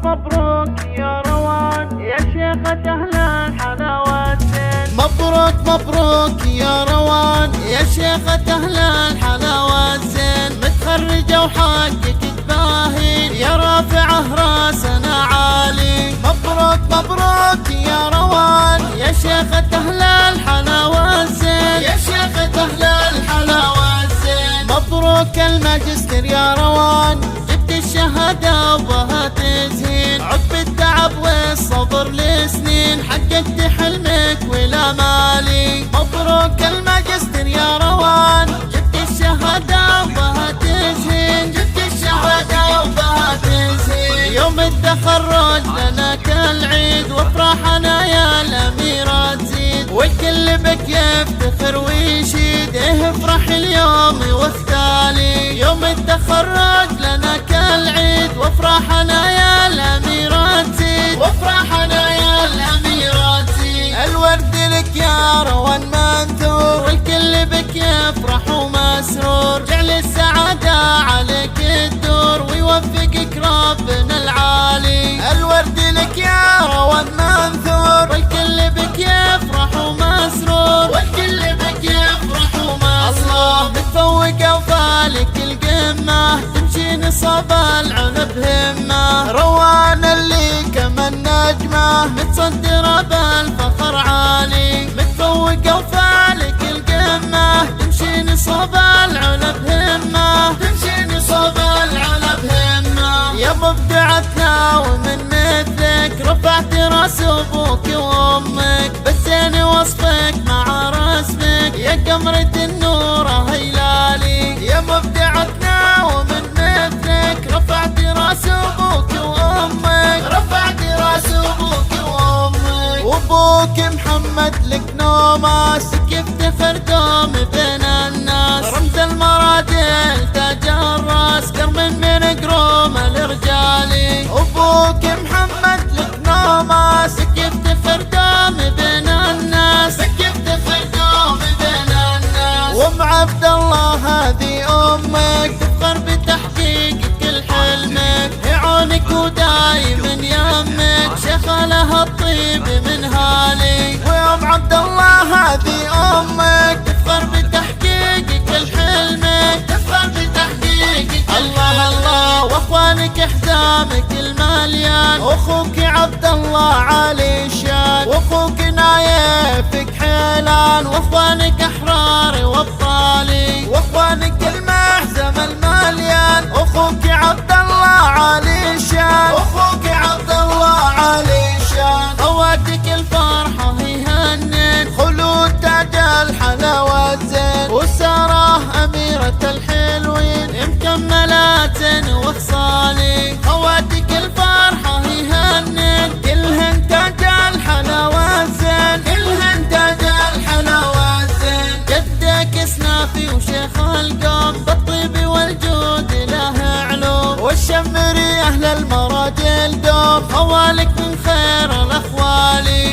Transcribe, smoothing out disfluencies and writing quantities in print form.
مبروك يا روان يا شيخة أهل الحلاوة الزين. مبروك مبروك يا روان يا شيخة أهل الحلاوة الزين. متخرجة وحقك تباهين يا رافعة راسنا عالي. مبروك مبروك يا روان يا شيخة أهل الحلاوة الزين. يا شيخة أهل الحلاوة الزين. مبروك الماجستير يا روان جبت الشهادة وبها تزهين. عقب التعب والصبر لسنين حققت حلمك ولا مالي. مبروك الماجستير يا روان جبت الشهادة وبها تزهين. جبت الشهادة وبها تزهين. يوم التخرج لنا كالعيد وافراحنا يا الأميرة تزيد. والكل بك يفتخر ويشيد افرح اليوم واختالي. يوم التخرج لنا كالعيد وافراحنا يا الأميرة تزيد. وافراحنا يا الأميرة تزيد. الورد لك يا روان منثور والكل بك يفرح ومسرور. جعل السعادة عليك الدور ويوفقك ربنا العالي. الورد لك يا روان منثور والكل بك يفرح ومسرور. والكل بك يفرح ومسرور. الله متفوقة وفالك القمة تمشي نصاب العنب همة. روان اللي كمان نجمة متصدرة بالفخر عالي. متفوقة وفالك القمة تمشي نصاب العنب همة. تمشي نصاب العنب همة. يا مبدعتنا ومن مثلك رفعت راس ابوك وامك. بالزين وصفك مع رسمك يا قمرة النور هيلالي. يا مبدعتنا ومن مثلك رفعت راس ابوك وامك. رفعت راس ابوك وامك. وابوك محمد لك نوماس يفتخر دوم بين الناس. رمز المراجل تاج الراس كرم من قروم الرجالي. ابوك محمد لك نوماس يفتخر دوم بين الناس. يفتخر دوم بين الناس. وام عبد الله هذه امك تفخر بتحقيق كل حلمك. يعونك ودايما يمك شيخة لها الطيب من هالي. وام عبد الله هذه امك تفخر بتحقيق كل حلمك. تفخر بتحقيق كل الله الله. واخوانك حزامك المليان واخوك عبد الله علي الشان. واخوك نايفك حيلان واخوانك احرار وابطالي. واخوانك المحزم المليان اخوك عبد الله علي الشان. اخوك عبد الله علي الشان. خواتك الفرحة هي هنن خلود تاج الحلاوة الزين. وسارة أميرة الحلوين مكملات وخصالي. خواتك الفرحة هي هنن كلهن تاج الحلاوة الزين. كلهن تاج الحلاوة الزين. جدك سنافي وشيخ القوم بالطيب والجود له علوم. والشمري أهل المراجل دوم خوالك من خير الأخوالي.